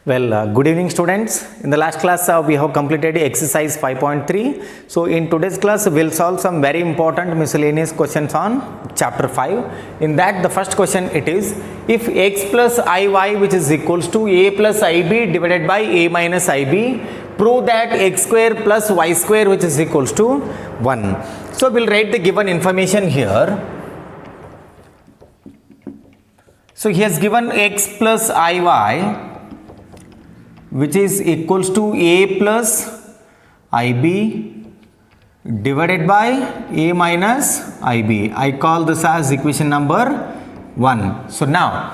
Good evening students. In the last class we have completed exercise 5.3. So in today's class we will solve some very important miscellaneous questions on chapter 5. In that the first question it is, if x plus iy which is equals to a plus ib divided by a minus ib, prove that x square plus y square which is equals to 1. So we will write the given information here. So he has given x plus iy which is equals to a plus ib divided by a minus ib. I call this as equation number 1. So now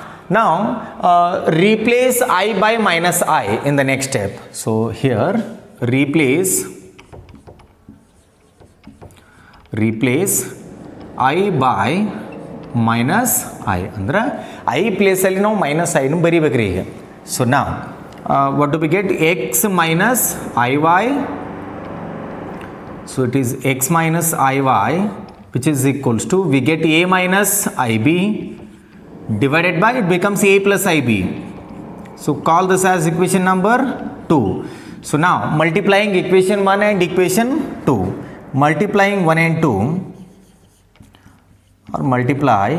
replace I by minus I in the next step. So here replace I by minus I. Andra I place alli now minus I nu bariಬೇಕ್ರಿ ಈಗ. So now what do we get? X minus iy. So it is x minus iy which is equals to, we get a minus ib divided by, it becomes a plus ib. So call this as equation number 2. So now multiplying equation 1 and equation 2, multiplying 1 and 2, or multiply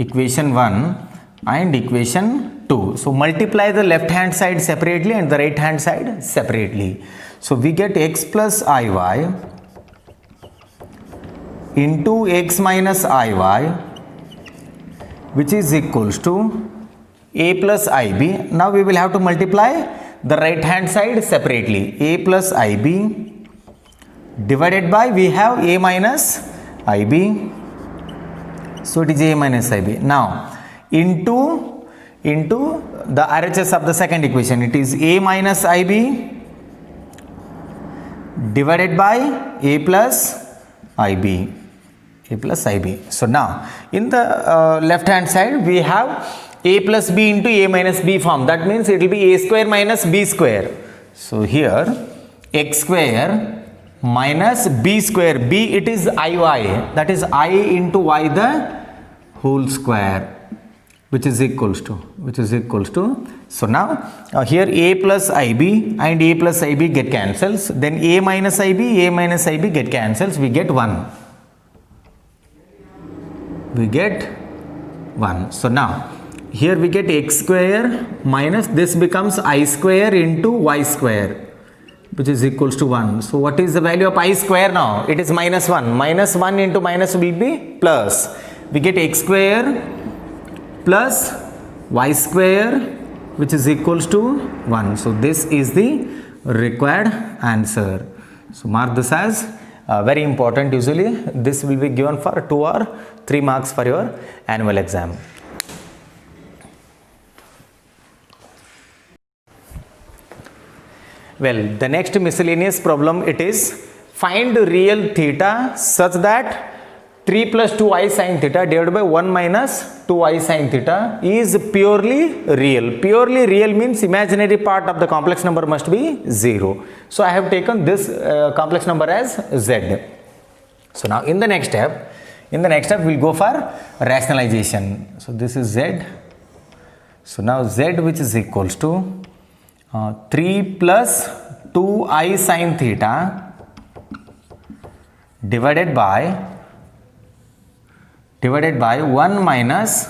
equation 1 and equation 2. So multiply the left hand side separately and the right hand side separately. So we get x plus iy into x minus iy which is equals to a plus ib. Now we will have to multiply the right hand side separately. A plus ib divided by, we have a minus ib. So it is a minus ib. Now into the RHS of the second equation, it is a minus ib divided by a plus ib. So now in the left hand side we have a plus b into a minus b form. That means it will be a square minus b square. So here x square minus b square, b it is iy, that is I into y the whole square, which is equals to, so now here a plus ib and a plus ib get cancels, then a minus ib get cancels, we get 1. So now here we get x square minus, this becomes I square into y square which is equals to 1. So what is the value of I square now? It is minus 1. Minus 1 into minus will be plus. We get x square plus y square which is equals to 1. So this is the required answer. So mark this as very important. Usually this will be given for 2 or 3 marks for your annual exam. Well, the next miscellaneous problem, it is, find real theta such that 3 plus 2i sin theta divided by 1 minus 2i sin theta is purely real. Purely real means imaginary part of the complex number must be 0. So I have taken this complex number as z. So now in the next step we will go for rationalization. So this is z. So now z which is equals to 3 plus 2i sin theta divided by 1 minus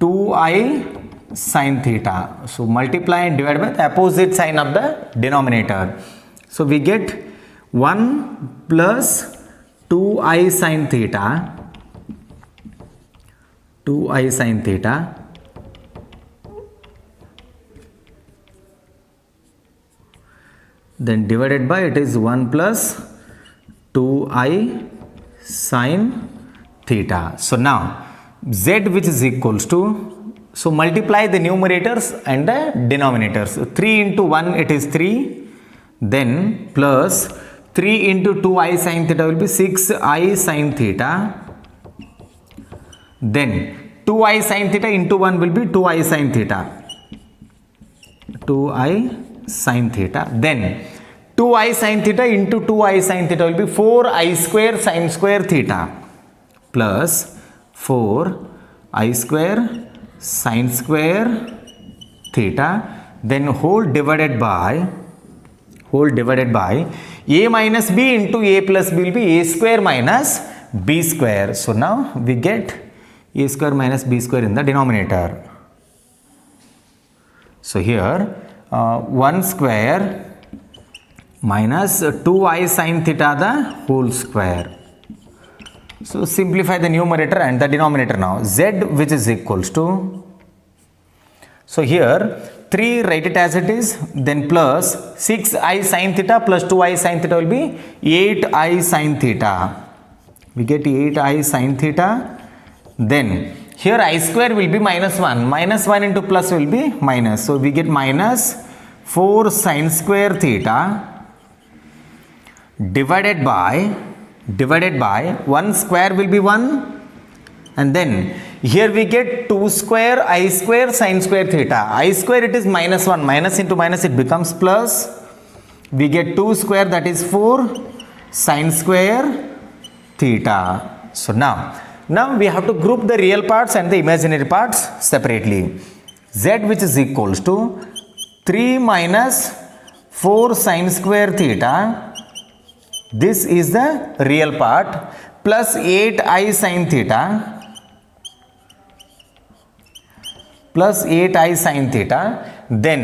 2i sin theta. So multiply and divide by the opposite sign of the denominator. So we get 1 plus 2i sin theta, then divided by, it is 1 plus 2i sin theta. So now z which is equals to, so multiply the numerators and the denominators. 3 into 1 it is 3, then plus 3 into 2i sin theta will be 6i sin theta, then 2i sin theta into 1 will be 2i sin theta, then 2i sin theta into 2i sin theta will be 4i square sin square theta plus 4i square sin square theta then whole divided by a minus b into a plus b will be a square minus b square. So now we get a square minus b square in the denominator. So here 1 square minus 2i sin theta the whole square. So simplify the numerator and the denominator now. Z which is equals to, so here 3 write it as it is, then plus 6i sin theta plus 2i sin theta will be 8i sin theta. We get 8i sin theta. Then here I square will be minus 1. Minus 1 into plus will be minus. So we get minus 4 sin square theta divided by 1 square will be 1, and then here we get 2 square I square sin square theta. I square it is minus 1, minus into minus it becomes plus. We get 2 square, that is 4 sin square theta. So now we have to group the real parts and the imaginary parts separately. Z which is equals to 3 minus 4 sin square theta, this is the real part, plus 8i sin theta plus 8i sin theta. Then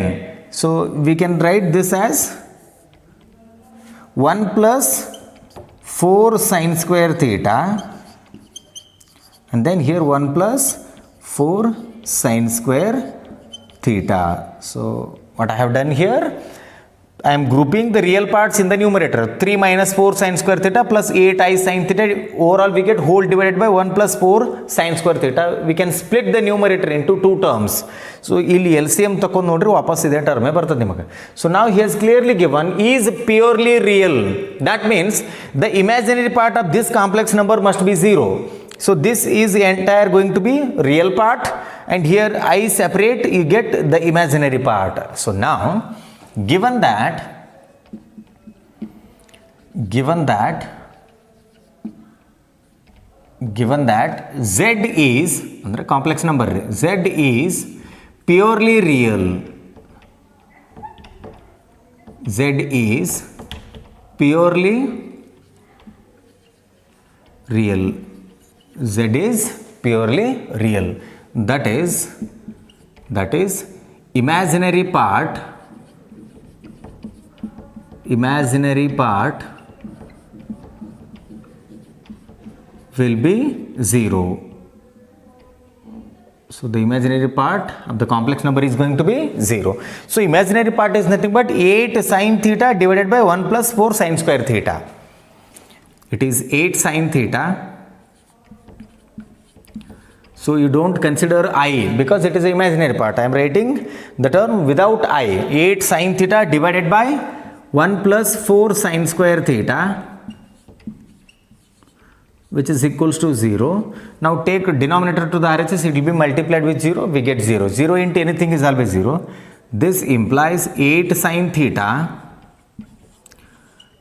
so we can write this as 1 plus 4 sin square theta, and then here 1 plus 4 sin square theta. So what I have done here, I am grouping the real parts in the numerator. 3 minus 4 sin square theta plus 8i sin theta. Overall we get whole divided by 1 plus 4 sin square theta. We can split the numerator into 2 terms. So ಇಲ್ಲಿ LCM ತಕೊಂಡು ನೋಡ್ರಿ ವಾಪಸ್ ಇದೇ ಟರ್ಮೇ ಬರ್ತದೆ ನಿಮಗೆ. So now he has clearly given is purely real. That means the imaginary part of this complex number must be 0. So this is entire going to be real part, and here I separate, you get the imaginary part. So now given that z is andre complex number, z is purely real, z is purely real, z is purely real, that is imaginary part will be 0. So the imaginary part of the complex number is going to be 0. So imaginary part is nothing but 8 sin theta divided by 1 plus 4 sin square theta. It is 8 sin theta. So you don't consider I because it is the imaginary part. I am writing the term without I. 8 sin theta divided by 1 plus 4 sin square theta, which is equals to 0. Now take denominator to the RHS, it will be multiplied with 0, we get 0. 0 into anything is always 0. This implies 8 sin theta,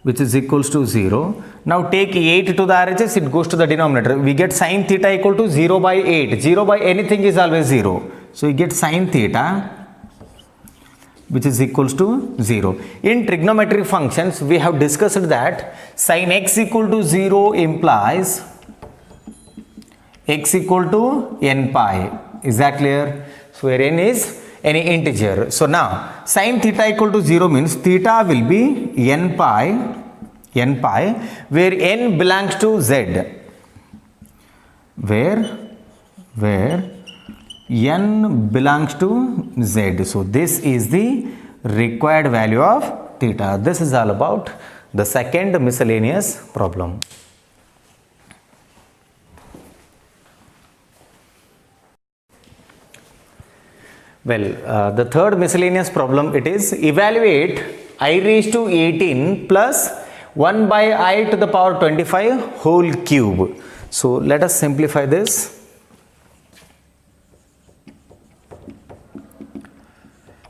which is equals to 0. Now take 8 to the RHS, it goes to the denominator. We get sin theta equal to 0 by 8. 0 by anything is always 0. So you get sin theta, which is equals to 0. In trigonometric functions, we have discussed that sin x equal to 0 implies x equal to n pi. Is that clear? So where n is any integer. So now sin theta equal to 0 means theta will be n pi, where n belongs to z, where n belongs to z. So this is the required value of theta. This is all about the second miscellaneous problem. Well, the third miscellaneous problem, it is evaluate I raised to 18 plus 1 by I to the power 25 whole cube. So let us simplify this.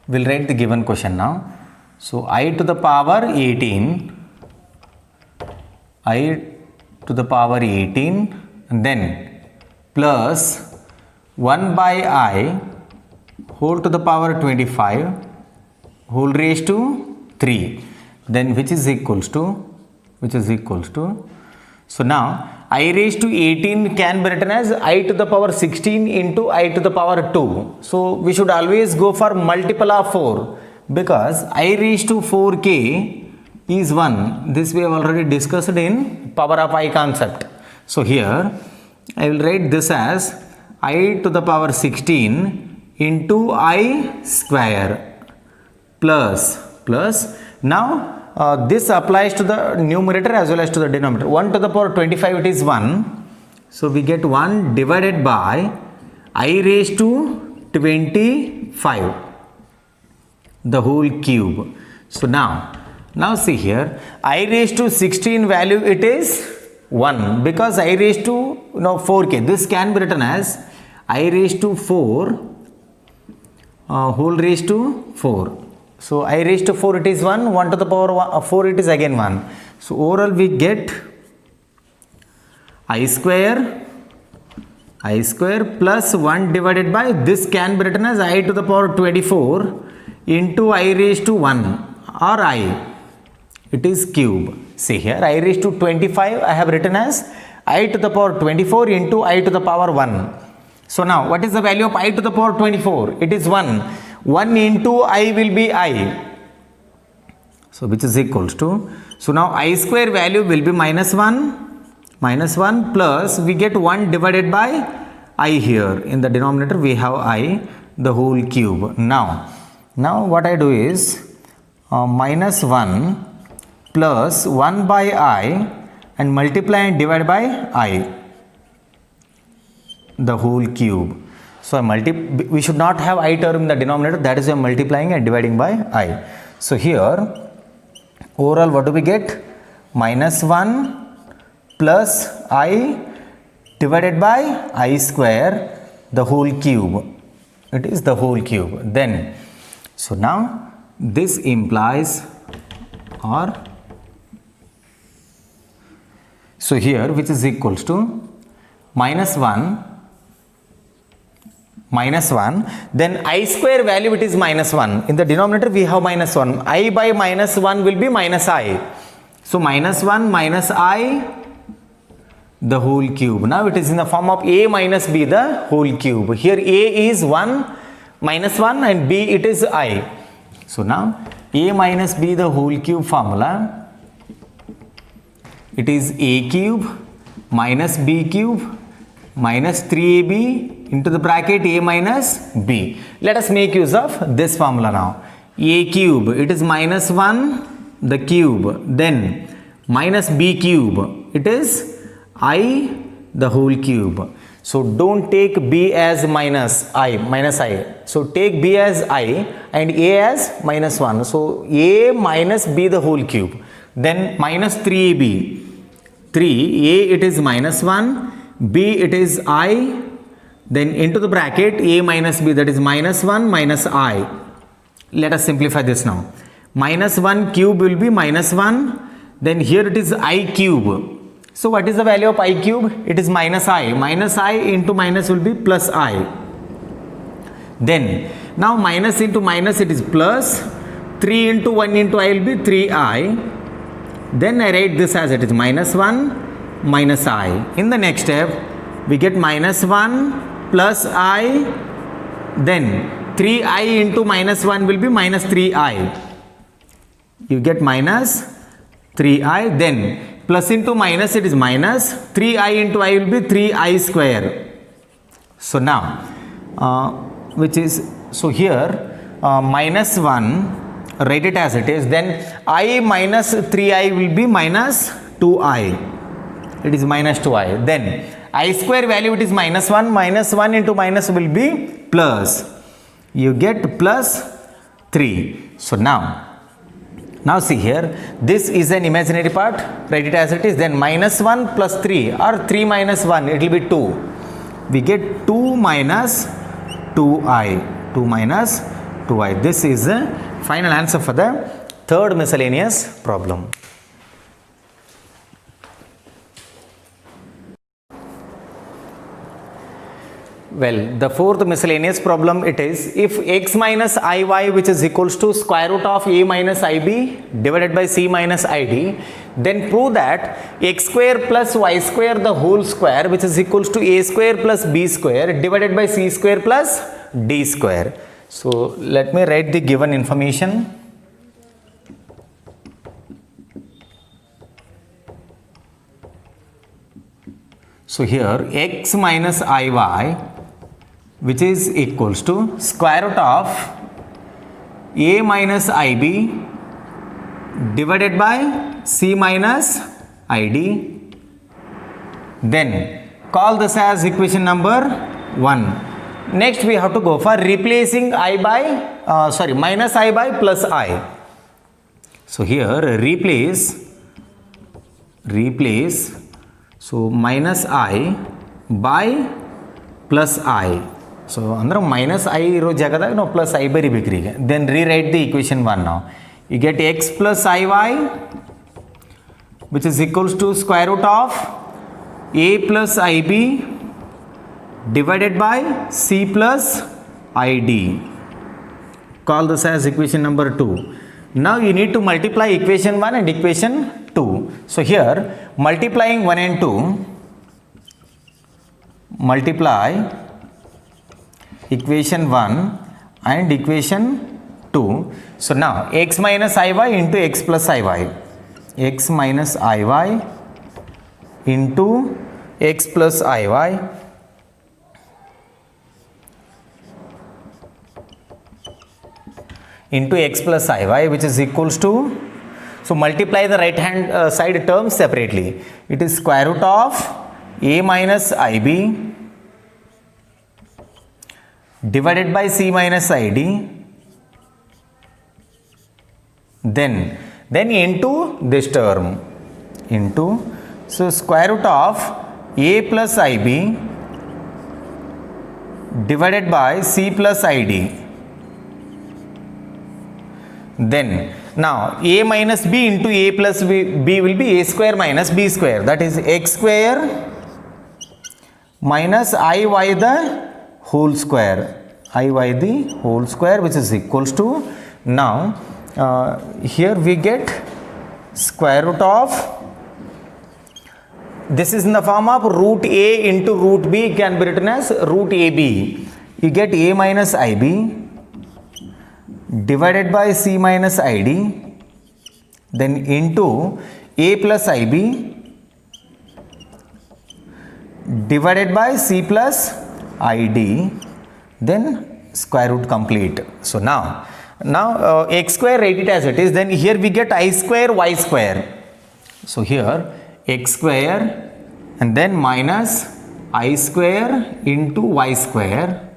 We'll write the given question now. So I to the power 18, I to the power 18, and then plus 1 by I whole to the power 25 whole raised to 3, then which is equals to, so now I raised to 18 can be written as I to the power 16 into I to the power 2. So we should always go for multiple of 4 because I raised to 4k is 1. This we have already discussed in power of I concept. So here I will write this as I to the power 16 into I square plus now this applies to the numerator as well as to the denominator. 1 to the power 25 it is 1. So we get 1 divided by I raised to 25 the whole cube. So now see here, I raised to 16 value it is 1 because I raised to 4k. This can be written as I raised to 4 whole raised to 4. So I raised to 4 it is 1, 1 to the power 4 it is again 1. So overall we get I square plus 1 divided by, this can be written as I to the power 24 into I raised to 1 or I. It is cube. See here, I raised to 25 I have written as I to the power 24 into I to the power 1. So now what is the value of I to the power 24? It is 1. 1 into I will be I. So which is equals to, so now I square value will be minus 1 plus we get 1 divided by I here. In the denominator we have I the whole cube. Now what I do is minus 1 plus 1 by I and multiply and divide by I the whole cube. So we should not have I term in the denominator, that is why I am multiplying and dividing by I. So here overall what do we get? Minus 1 plus I divided by I square the whole cube. It is the whole cube. Then so now this implies or so here which is equals to minus 1, then I square value it is minus 1. In the denominator we have minus 1. I by minus 1 will be minus I. So minus 1 minus I the whole cube. Now it is in the form of A minus B the whole cube. Here A is 1 minus 1 and B it is I. So now A minus B the whole cube formula, it is A cube minus B cube minus 3AB into the bracket A minus B. Let us make use of this formula now. A cube, it is minus 1 the cube, then minus B cube, it is I the whole cube. So don't take B as minus I. So take B as I and A as minus 1. So A minus B the whole cube. Then minus 3AB. 3, A it is minus 1, B it is I, then into the bracket A minus B, that is minus 1 minus I. Let us simplify this now. Minus 1 cube will be minus 1, then here it is I cube. So what is the value of I cube? It is minus I. Minus I into minus will be plus I. Then now minus into minus it is plus, 3 into 1 into I will be 3I. Then I write this as it is minus 1 minus I. In the next step we get minus 1 plus I, then 3I into minus 1 will be minus 3I. You get minus 3I, then plus into minus it is minus, 3I into I will be 3I square. So now here minus 1, write it as it is, then I minus 3I will be minus 2I. It is minus 2I. Then I square value it is minus 1. Minus 1 into minus will be plus. You get plus 3. So now see here, this is an imaginary part. Write it as it is. Then minus 1 plus 3 or 3 minus 1, it will be 2. We get 2 minus 2I. 2 minus 2I. This is the final answer for the third miscellaneous problem. Well, the fourth miscellaneous problem it is, if x minus iy which is equals to square root of a minus ib divided by c minus id, then prove that x square plus y square the whole square which is equals to a square plus b square divided by c square plus d square. So let me write the given information. So here x minus iy which is equals to square root of a minus ib divided by c minus id, then call this as equation number 1. Next we have to go for replacing minus I by plus I. So here replace, so minus I by plus I. So andra minus I ro jagada no plus I by ribikriga. Then rewrite the equation 1 now. You get x plus iy which is equals to square root of a plus ib divided by c plus id. Call this as equation number 2. Now you need to multiply equation 1 and equation 2. So here multiplying 1 and 2, multiply equation 1 and equation 2. So now x minus iy into x plus iy, x minus iy into x plus iy into x plus iy which is equals to, so multiply the right hand side terms separately. It is square root of a minus ib divided by c minus id, then into this term, into, so square root of a plus ib divided by c plus id. Then now a minus b into a plus b will be a square minus b square, that is x square minus iy the whole square, iy the whole square which is equals to, now here we get square root of, this is in the form of root a into root b, can be written as root ab. You get a minus ib divided by c minus id, then into a plus ib divided by c plus id, then square root complete. So now x square, write it as it is, then here we get I square y square. So here x square and then minus I square into y square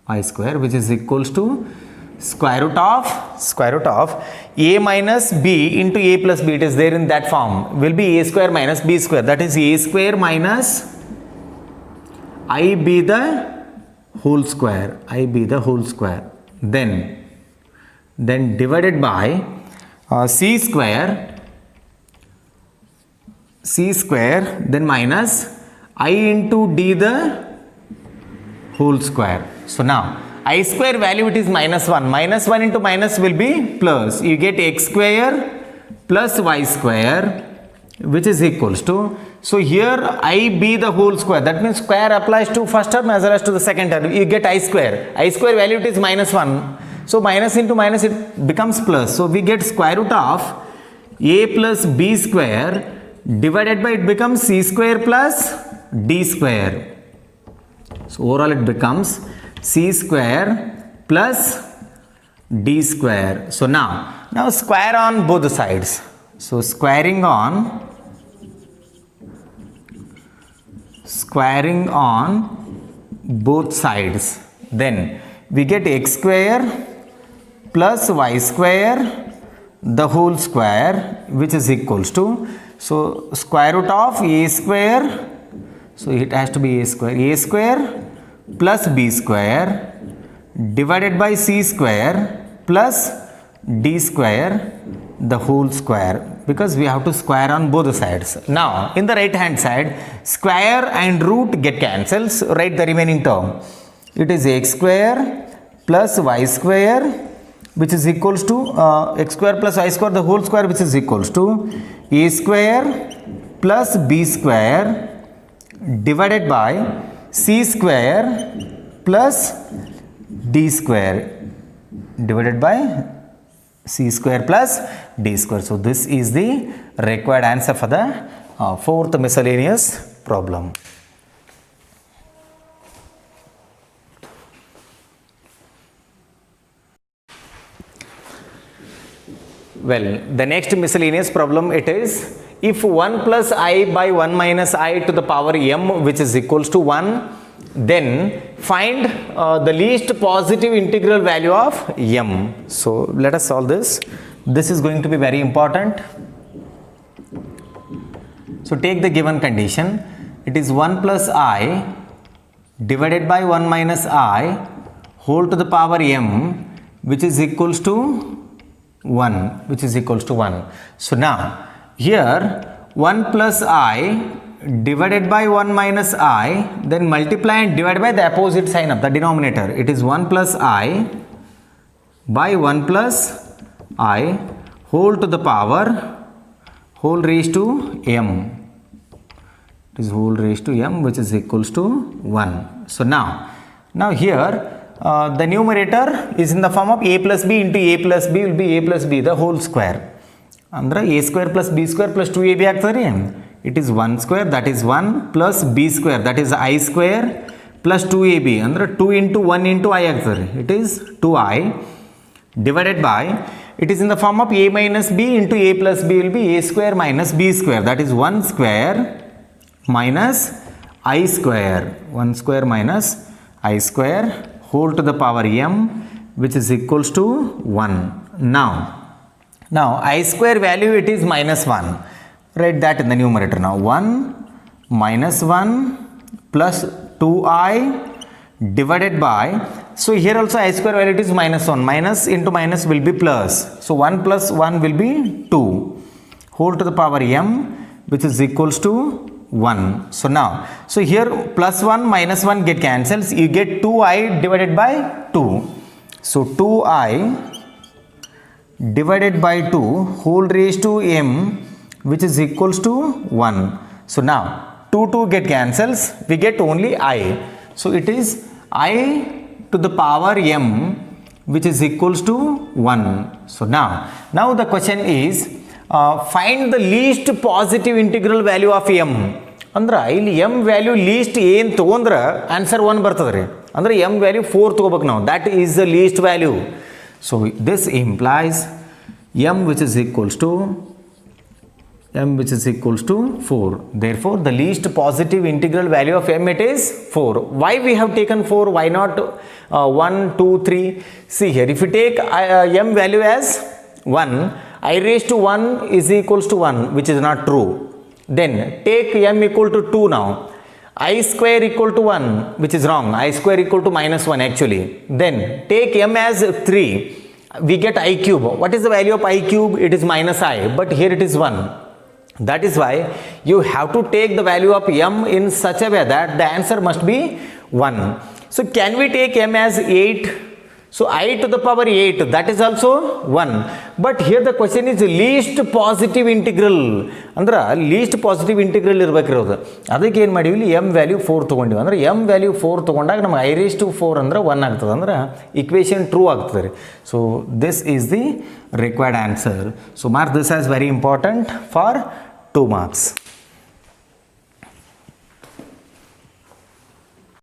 which is equals to square root of a minus b into a plus b, it is there in that form, will be a square minus b square, that is a square minus ib the whole square, then divided by c square, then minus I into d the whole square. So now I square value it is minus 1. Minus 1 into minus will be plus. You get x square plus y square which is equals to, so here I be the whole square, that means square applies to first term as well as to the second term. You get I square value it is minus 1. So minus into minus it becomes plus. So we get square root of a plus b square divided by, it becomes c square plus d square. So overall it becomes c square plus d square. So now square on both sides. So squaring on both sides, then we get x square plus y square the whole square which is equals to, so square root of a square, so it has to be a square plus b square divided by c square plus d square the whole square because we have to square on both the sides. Now in the right hand side, square and root get cancels. Write the remaining term. It is x square plus y square, which is equals to x square plus y square the whole square, which is equals to a square plus b square divided by c square plus d square divided by c square plus d square. So this is the required answer for the fourth miscellaneous problem. Well, the next miscellaneous problem, it is if 1 plus I by 1 minus I to the power m, which is equals to 1, then find the least positive integral value of m. So let us solve this. This is going to be very important. So take the given condition. It is 1 plus I divided by 1 minus I whole to the power m, which is equals to 1, which is equals to 1. So now here 1 plus I divided by 1 minus I, then multiply and divide by the opposite sign of the denominator. It is 1 plus I by 1 plus I whole to the power whole raised to m. It is whole raised to m, which is equals to 1. So now here the numerator is in the form of a plus b into a plus b will be a plus b the whole square. Andra a square plus b square plus 2ab ಆಗ್ತದೆ. It is 1 square, that is 1, plus b square, that is I square, plus 2ab andra 2 into 1 into I ಆಗ್ತದೆ. It is 2i divided by, it is in the form of a minus b into a plus b will be a square minus b square, that is 1 square minus I square, 1 square minus I square whole to the power m, which is equals to 1. Now I square value, it is minus 1. Write that in the numerator. Now 1 minus 1 plus 2i divided by, so here also I square value, it is minus 1. Minus into minus will be plus. So 1 plus 1 will be 2 whole to the power m, which is equals to 1. So here plus 1 minus 1 get cancels. You get 2i divided by 2. So 2i divided by 2 whole raised to m, which is equals to 1. So now 2 get cancels. We get only I. So it is I to the power m, which is equals to 1. So now the question is, find the least positive integral value of m. ಅಂದ್ರೆ ಇಲ್ಲಿ m value list ಏನು ತೊಗೊಂಡ್ರೆ answer 1 ಬರ್ತದೆ ರೀ. ಅಂದರೆ m value 4 ತೊಗೋಬೇಕು ನಾವು. That is the least value. So this implies m which is equals to 4. Therefore the least positive integral value of m, it is 4. Why we have taken 4? Why not 1, 2, 3? See here, if you take m value as 1, I raised to 1 is equals to 1, which is not true. Then take m equal to 2 now. I square equal to 1, which is wrong. I square equal to minus 1 actually. Then take m as 3. We get I cube. What is the value of I cube? It is minus I, but here it is 1. That is why you have to take the value of m in such a way that the answer must be 1. So can we take m as 8? So I to the power 8, that is also 1. But here the question is least positive integral. Andra least positive integral ಇರಬೇಕಿರೋದು. ಅದಕ್ಕೆ ಏನು ಮಾಡಿವಿ, ಇಲ್ಲಿ m value 4 ತೊಗೊಂಡಿವಿ. ಅಂದರೆ m value 4 ತೊಗೊಂಡಾಗ ನಮಗೆ I raised to 4 ಅಂದರೆ 1 ಆಗ್ತದೆ. ಅಂದ್ರೆ ಇಕ್ವೇಷನ್ ಟ್ರೂ ಆಗ್ತದೆ ರೀ. So this is the required answer. So mark this as very important for 2 marks.